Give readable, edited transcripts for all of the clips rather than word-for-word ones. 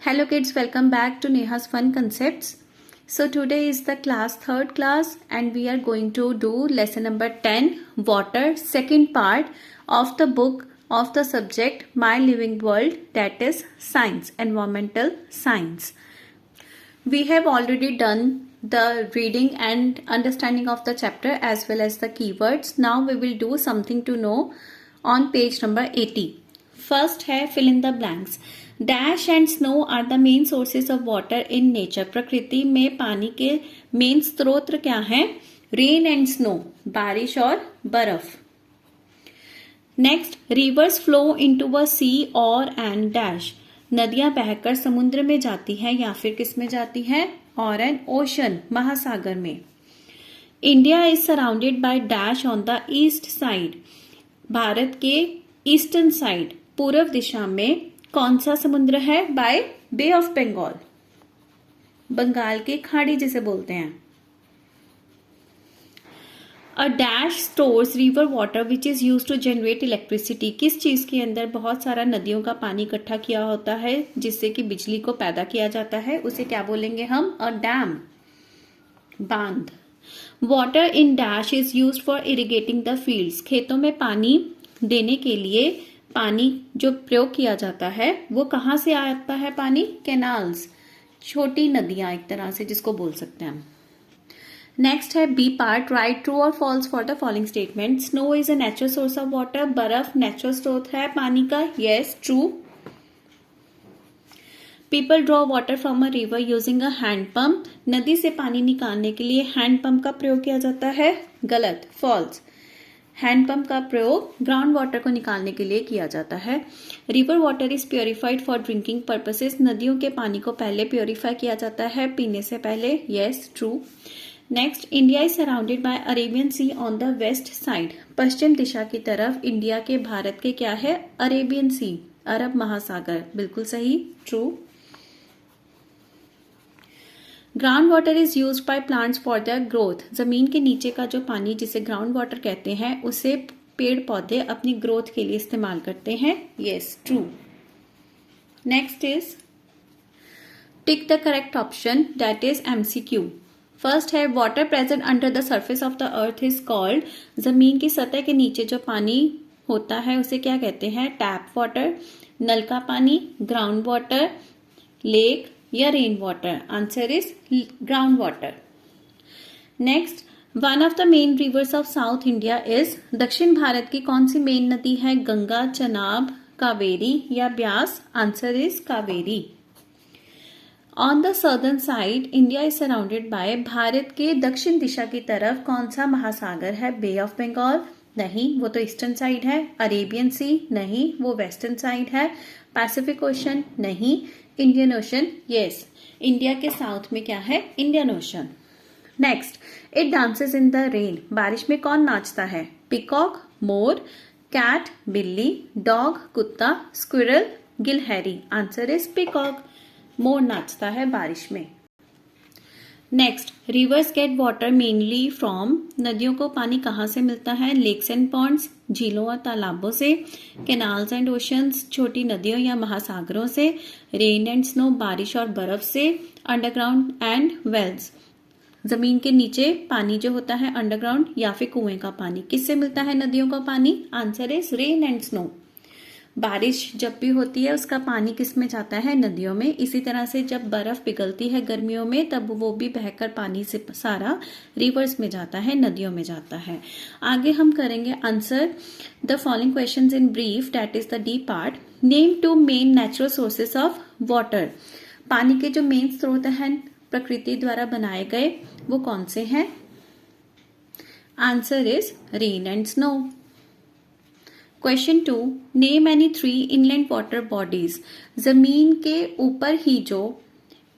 Hello kids, welcome back to Neha's Fun Concepts. So today is the third class and we are going to do lesson number 10, Water, second part of the book of the subject My Living World, that is Science, Environmental Science. We have already done the reading and understanding of the chapter as well as the keywords. Now we will do something to know on page number 80. First है fill in the blanks. Dash and snow are the main sources of water in nature. प्रकृति में पानी के main स्रोत क्या हैं? Rain and snow, बारिश और बर्फ. Next, rivers flow into a sea or and dash. नदियां बहकर समुद्र में जाती हैं या फिर किस में जाती हैं? और एन ओशन, महासागर में. India is surrounded by dash on the east side. Bharat के ईस्टर्न साइड, पूर्व दिशा में कौन सा समुद्र है? By Bay of Bengal, Bengal की खाड़ी जिसे बोलते हैं. A dash stores river water which is use to generate electricity. किस चीज के अंदर बहुत सारा नदियों का पानी इकट्ठा किया होता है जिससे कि बिजली को पैदा किया जाता है, उसे क्या बोलेंगे हम? अ डैम, बांध. Water in dams is use for irrigating the fields. खेतों में पानी देने के लिए पानी जो प्रयोग किया जाता है वो कहाँ से आता है? पानी कैनाल्स, छोटी नदियां एक तरह से जिसको बोल सकते हैं. नेक्स्ट है बी पार्ट. राइट ट्रू और false for the following statement. Snow is a natural source of water. बर्फ नेचुरल स्रोत है पानी का. Yes, true. People draw water from a river using a hand pump. नदी से पानी निकालने के लिए हैंड पंप का प्रयोग किया जाता है. गलत, फॉल्स. हैंडपंप का प्रयोग ग्राउंड वाटर को निकालने के लिए किया जाता है. River water is purified for drinking purposes. नदियों के पानी को पहले प्योरीफाई किया जाता है पीने से पहले. Yes, true. Next, India is surrounded by Arabian Sea on the west side. पश्चिम दिशा की तरफ इंडिया के भारत के क्या है? अरेबियन सी, अरब महासागर. बिल्कुल सही, true. Ground water is use by plants for the growth. जमीन के नीचे का जो पानी जिसे ग्राउंड वाटर कहते हैं उसे पेड़ पौधे अपनी ग्रोथ के लिए इस्तेमाल करते हैं. Yes, true. Next is tick the correct option, that is MCQ. First है water present under the surface of the earth is called. जमीन की सतह के नीचे जो पानी होता है उसे क्या कहते हैं? टैप वाटर, नल का पानी, ग्राउंड वाटर, लेक या rain water. Answer is ground water. Next, one of the main rivers of south India is. दक्षिण भारत की कौन सी मेन नदी है? गंगा, चनाब, कावेरी या Beas. Answer is Kaveri. On the southern side India is surrounded by. Bharat के दक्षिण दिशा की तरफ कौन सा महासागर है? Bay of Bengal. नहीं, वो तो ईस्टर्न साइड है. Arabian Sea. नहीं, वो वेस्टर्न साइड है. Pacific Ocean. नहीं. Indian Ocean. यस, इंडिया के साउथ में क्या है? Indian Ocean. Next, it dances in the rain. बारिश में कौन नाचता है? पिकॉक, मोर, कैट, बिल्ली, डॉग, कुत्ता, स्क्विरल, गिलहरी. Answer is peacock. मोर नाचता है बारिश में. Next, rivers get water mainly from. नदियों को पानी कहाँ से मिलता है? लेक्स एंड पॉन्ड्स, झीलों और तालाबों से. कैनाल्स एंड ओशंस, छोटी नदियों या महासागरों से. रेन एंड स्नो, बारिश और बर्फ से. अंडरग्राउंड एंड वेल्स, जमीन के नीचे पानी जो होता है अंडरग्राउंड या फिर कुएं का पानी. किससे मिलता है नदियों का पानी? Answer is rain and snow. बारिश जब भी होती है उसका पानी किस में जाता है? नदियों में. इसी तरह से जब बर्फ पिघलती है गर्मियों में तब वो भी बहकर पानी से सारा रिवर्स में जाता है, नदियों में जाता है. आगे हम करेंगे answer the following questions in brief, that is the D part. Name two main natural sources of water. पानी के जो मेन स्रोत हैं प्रकृति द्वारा बनाए गए वो कौन से हैं? Answer is rain and snow. Question 2, name any 3 inland water bodies. जमीन के ऊपर ही जो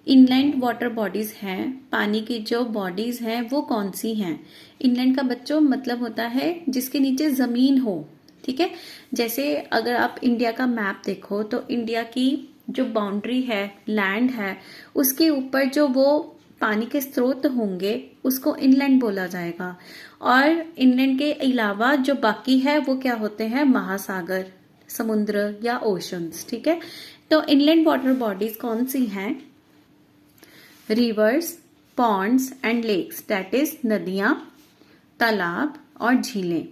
इनलैंड वाटर बॉडीज हैं, पानी की जो बॉडीज हैं वो कौन सी हैं? इनलैंड का बच्चों मतलब होता है जिसके नीचे जमीन हो. ठीक है, जैसे अगर आप इंडिया का मैप देखो तो इंडिया की जो बाउंड्री है, लैंड है, उसके ऊपर जो वो पानी के स्रोत होंगे उसको इनलैंड बोला जाएगा. और इनलैंड के अलावा जो बाकी है वो क्या होते हैं? महासागर, समुद्र या ओशंस. ठीक है, तो इनलैंड वाटर बॉडीज कौन सी हैं? Rivers, ponds and lakes, that is नदियां, तालाब और झीलें।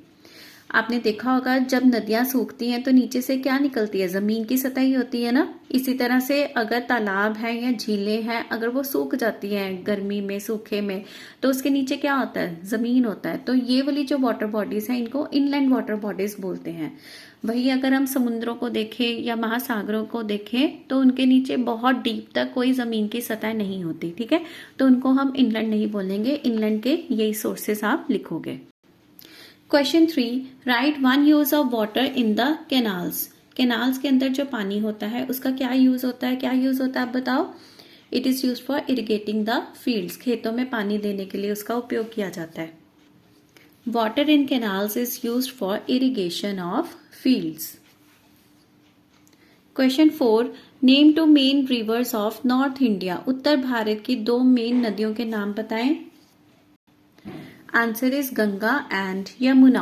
आपने देखा होगा जब नदियां सूखती हैं तो नीचे से क्या निकलती है? जमीन की सतह ही होती है ना। इसी तरह से अगर तालाब है या झीलें हैं, अगर वो सूख जाती हैं गर्मी में, सूखे में, तो उसके नीचे क्या होता है? जमीन होता है। तो ये वाली जो वाटर बॉडीज हैं इनको इनलैंड वाटर बॉडीज बोलते हैं। वही अगर हम समुद्रों को देखें या महासागरों को देखें तो उनके नीचे बहुत डीप तक कोई जमीन की सतह नहीं होती, ठीक है, तो उनको हम इनलैंड नहीं बोलेंगे। इनलैंड के यही सोर्सेस आप लिखोगे। Question 3, right one use of water in the canals. Canals के अंदर जो पानी होता है उसका क्या यूज होता है? क्या यूज होता है आप बताओ? It is use for irrigating the fields, खेतों में पानी देने के लिए उसका उपयोग किया जाता है। Water in canals is use for irrigation of fields. Question 4, name two main rivers of north India. उत्तर भारत की 2 मेन नदियों के नाम बताएं। Answer is Ganga and Yamuna.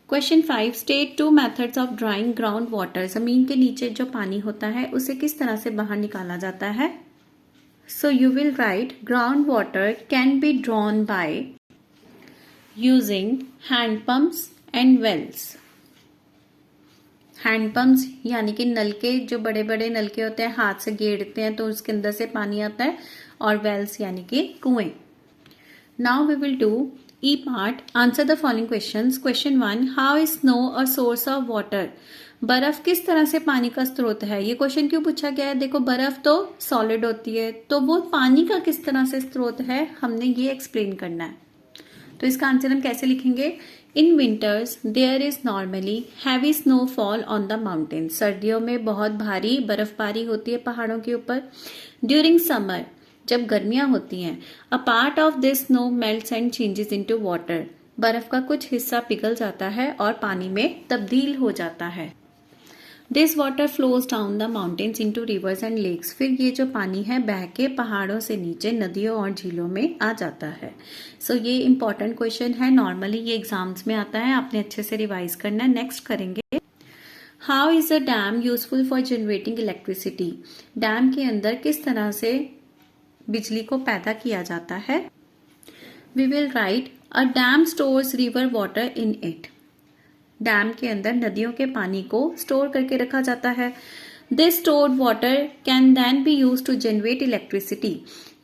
Question 5, state 2 methods of drawing ground water. जमीन के नीचे जो पानी होता है उसे किस तरह से बाहर निकाला जाता है? So you will write ground water can be drawn by using hand pumps and wells. Hand pumps यानी कि नलके, जो बड़े बड़े नलके होते हैं, हाथ से गेड़ते हैं तो उसके अंदर से पानी आता है, और वेल्स यानी कि कुएं। Now we will do E part. Answer the following questions. Question 1, how is snow a source of water. बर्फ किस तरह से पानी का स्रोत है? ये क्वेश्चन क्यों पूछा गया है? देखो बर्फ तो सॉलिड होती है, तो वो पानी का किस तरह से स्रोत है, हमने ये एक्सप्लेन करना है। तो इसका आंसर हम कैसे लिखेंगे? In winters there is normally heavy snowfall on the mountain. सर्दियों में बहुत भारी बर्फबारी होती है पहाड़ों के ऊपर। ड्यूरिंग समर, जब गर्मियां होती हैं, a part of this snow melts and changes into water. बर्फ का कुछ हिस्सा पिघल जाता है और पानी में तब्दील हो जाता है। This water flows down the mountains into rivers and lakes. फिर ये जो पानी है बह के पहाड़ों से नीचे नदियों और झीलों में आ जाता है। सो ये इंपॉर्टेंट क्वेश्चन है, नॉर्मली ये एग्जाम्स में आता है, आपने अच्छे से रिवाइज करना है। नेक्स्ट करेंगे, how is a dam useful for generating electricity. Dam के अंदर किस तरह से बिजली को पैदा किया जाता है? We will write a dam stores river water in it. Dam के अंदर नदियों के पानी को स्टोर करके रखा जाता है। This stored water can then be use to generate electricity.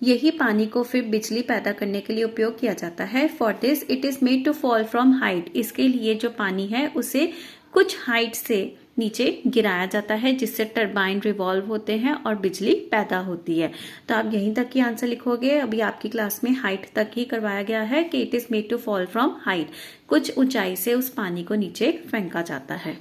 यही पानी को फिर बिजली पैदा करने के लिए उपयोग किया जाता है। For this it is made to fall from height. इसके लिए जो पानी है उसे कुछ हाइट से नीचे गिराया जाता है, जिससे टरबाइन रिवॉल्व होते हैं और बिजली पैदा होती है। तो आप यहीं तक की आंसर लिखोगे। अभी आपकी क्लास में हाइट तक ही करवाया गया है कि it is made to fall from height. कुछ ऊंचाई से उस पानी को नीचे फेंका जाता है।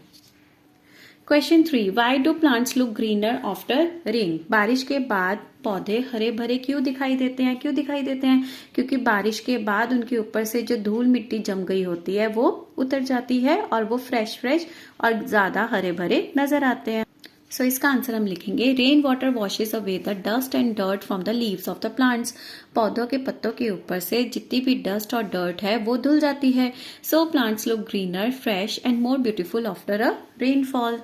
Question 3, why do plants look greener after rain. बारिश के बाद पौधे हरे भरे क्यों दिखाई देते हैं? क्यों दिखाई देते हैं? क्योंकि बारिश के बाद उनके ऊपर से जो धूल मिट्टी जम गई होती है वो उतर जाती है और वो फ्रेश और ज्यादा हरे भरे नजर आते हैं। सो इसका आंसर हम लिखेंगे, rain water washes away the dust and dirt from the leaves of the plants. पौधों के पत्तों के ऊपर से जितनी भी डस्ट और डर्ट है वो धुल जाती है। So plants look greener, fresh and more beautiful after a rainfall.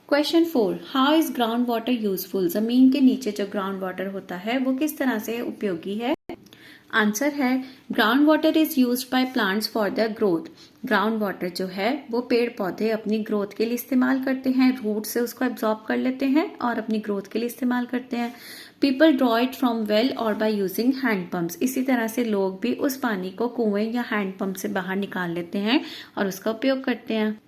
Question 4, how is ground water useful. जमीन के नीचे जो ग्राउंड वाटर होता है वो किस तरह से उपयोगी है? आंसर है, ground water is used by plants for their growth. Ground water जो है वो पेड़ पौधे अपनी ग्रोथ के लिए इस्तेमाल करते हैं। रूट से उसको एब्जॉर्ब कर लेते हैं और अपनी ग्रोथ के लिए इस्तेमाल करते हैं। People draw it from well और बाय यूजिंग हैंड पंप्स। इसी तरह से लोग भी उस पानी को कुएं या हैंड पंप से बाहर निकाल लेते हैं और उसका उपयोग करते हैं।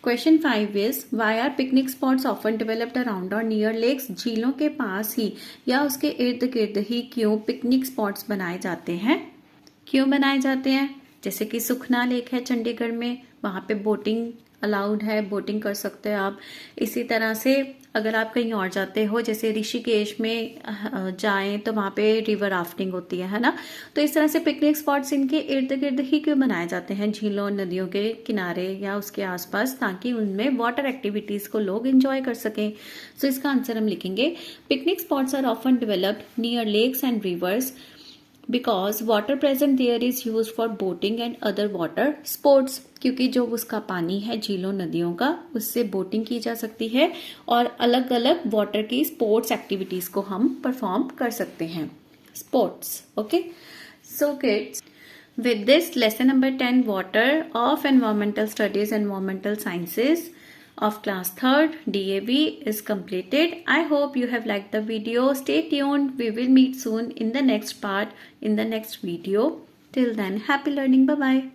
Question 5 is, why are picnic spots often developed around और नियर लेक्स। झीलों के पास ही या उसके इर्द गिर्द ही क्यों पिकनिक स्पॉट्स बनाए जाते हैं? क्यों बनाए जाते हैं? जैसे कि सुखना लेक है चंडीगढ़ में, वहां पे बोटिंग अलाउड है, बोटिंग कर सकते हैं आप। इसी तरह से अगर आप कहीं और जाते हो, जैसे ऋषिकेश में जाएं तो वहां पे रिवर राफ्टिंग होती है ना। तो इस तरह से पिकनिक स्पॉट्स इनके इर्द गिर्द ही क्यों बनाए जाते हैं, झीलों नदियों के किनारे या उसके आसपास, ताकि उनमें वाटर एक्टिविटीज को लोग एंजॉय कर सकें। सो इसका आंसर हम लिखेंगे, picnic spots are often developed near lakes and rivers because water present there is use for boating and other water sports, क्योंकि जो उसका पानी है झीलों नदियों का, उससे बोटिंग की जा सकती है और अलग अलग वाटर की स्पोर्ट्स एक्टिविटीज को हम परफॉर्म कर सकते हैं, sports. Okay, so kids, with this lesson number 10 water of environmental studies, environmental sciences of class 3rd DAV is completed. I hope you have liked the video. Stay tuned. We will meet soon in the next part, in the next video. Till then, happy learning. Bye bye.